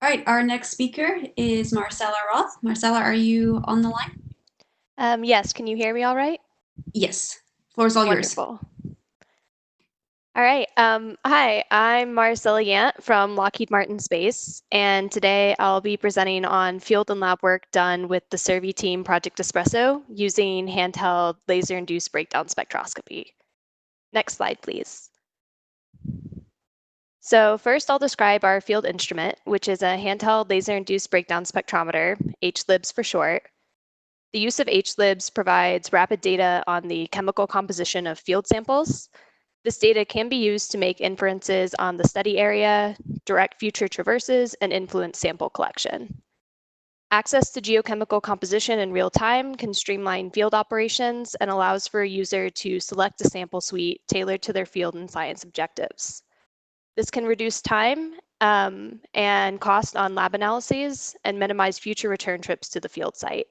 All right, our next speaker is Marcella Roth. Marcella, are you on the line? Yes, can you hear me all right? Yes, floor is all yours. Wonderful. All right. Hi, I'm Marcella Yant from Lockheed Martin Space, and today I'll be presenting on field and lab work done with the Survey team Project Espresso using handheld laser-induced breakdown spectroscopy. Next slide, please. So first I'll describe our field instrument, which is a handheld laser-induced breakdown spectrometer, HLIBS for short. The use of HLIBS provides rapid data on the chemical composition of field samples. This data can be used to make inferences on the study area, direct future traverses, and influence sample collection. Access to geochemical composition in real time can streamline field operations and allows for a user to select a sample suite tailored to their field and science objectives. This can reduce time and cost on lab analyses and minimize future return trips to the field site.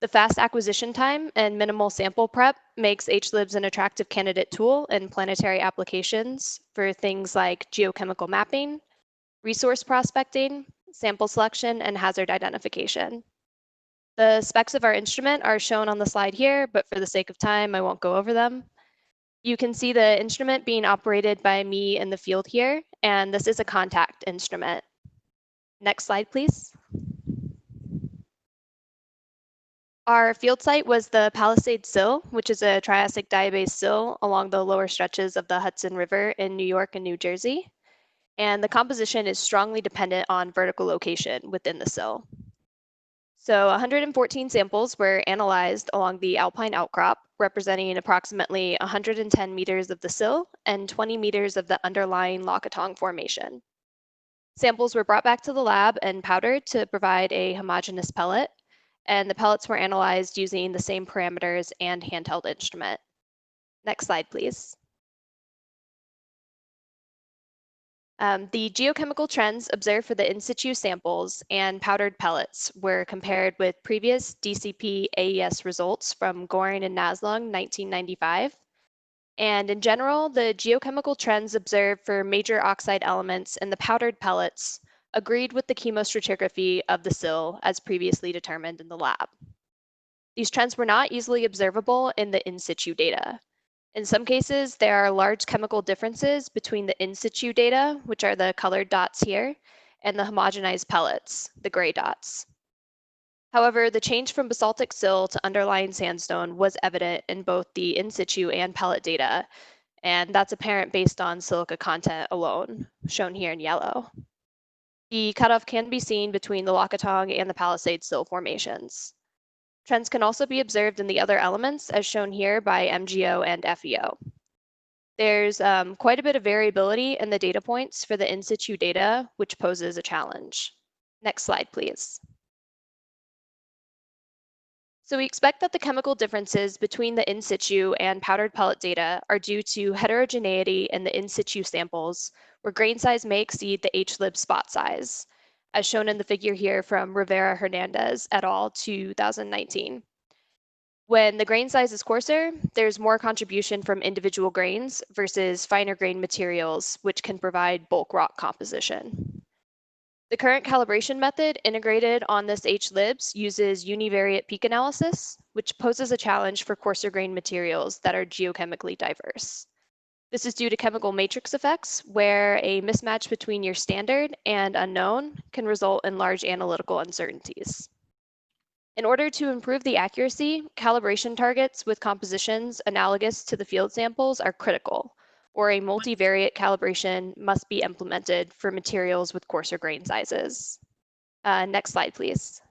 The fast acquisition time and minimal sample prep makes HLIBS an attractive candidate tool in planetary applications for things like geochemical mapping, resource prospecting, sample selection, and hazard identification. The specs of our instrument are shown on the slide here, but for the sake of time, I won't go over them. You can see the instrument being operated by me in the field here, and this is a contact instrument. Next slide, please. Our field site was the Palisades Sill, which is a Triassic diabase sill along the lower stretches of the Hudson River in New York and New Jersey. And the composition is strongly dependent on vertical location within the sill. So 114 samples were analyzed along the alpine outcrop, representing approximately 110 meters of the sill and 20 meters of the underlying Lockatong Formation. Samples were brought back to the lab and powdered to provide a homogeneous pellet, and the pellets were analyzed using the same parameters and handheld instrument. Next slide, please. The geochemical trends observed for the in situ samples and powdered pellets were compared with previous DCP AES results from Goring and Naslung 1995. And in general, the geochemical trends observed for major oxide elements in the powdered pellets agreed with the chemostratigraphy of the sill as previously determined in the lab. These trends were not easily observable in the in situ data. In some cases, there are large chemical differences between the in situ data, which are the colored dots here, and the homogenized pellets, the gray dots. However, the change from basaltic sill to underlying sandstone was evident in both the in situ and pellet data, and that's apparent based on silica content alone, shown here in yellow. The cutoff can be seen between the Lockatong and the Palisades sill formations. Trends can also be observed in the other elements, as shown here by MgO and FeO. There's quite a bit of variability in the data points for the in situ data, which poses a challenge. Next slide, please. So we expect that the chemical differences between the in situ and powdered pellet data are due to heterogeneity in the in situ samples, where grain size may exceed the HLIB spot size, as shown in the figure here from Rivera Hernandez et al. 2019. When the grain size is coarser, there's more contribution from individual grains versus finer grain materials, which can provide bulk rock composition. The current calibration method integrated on this HLIBS uses univariate peak analysis, which poses a challenge for coarser grain materials that are geochemically diverse. This is due to chemical matrix effects, where a mismatch between your standard and unknown can result in large analytical uncertainties. In order to improve the accuracy, calibration targets with compositions analogous to the field samples are critical, or a multivariate calibration must be implemented for materials with coarser grain sizes. Next slide, please.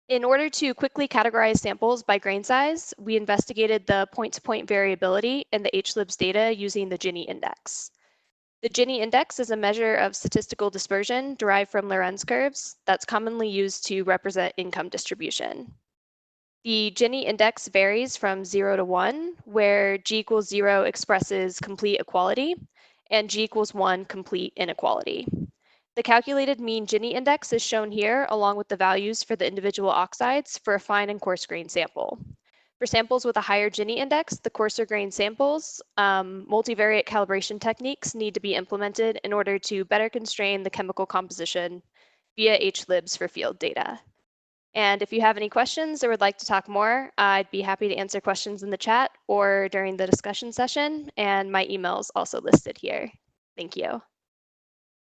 In order to quickly categorize samples by grain size, we investigated the point-to-point variability in the HLIBS data using the gini index. The gini index is a measure of statistical dispersion derived from Lorenz curves that's commonly used to represent income distribution. The Gini index varies from 0 to 1, where G equals 0 expresses complete equality, and G equals 1 complete inequality. The calculated mean Gini index is shown here, along with the values for the individual oxides for a fine and coarse grain sample. For samples with a higher Gini index, the coarser grain samples, multivariate calibration techniques need to be implemented in order to better constrain the chemical composition via HLIBs for field data. And if you have any questions or would like to talk more, I'd be happy to answer questions in the chat or during the discussion session, and my email is also listed here. Thank you.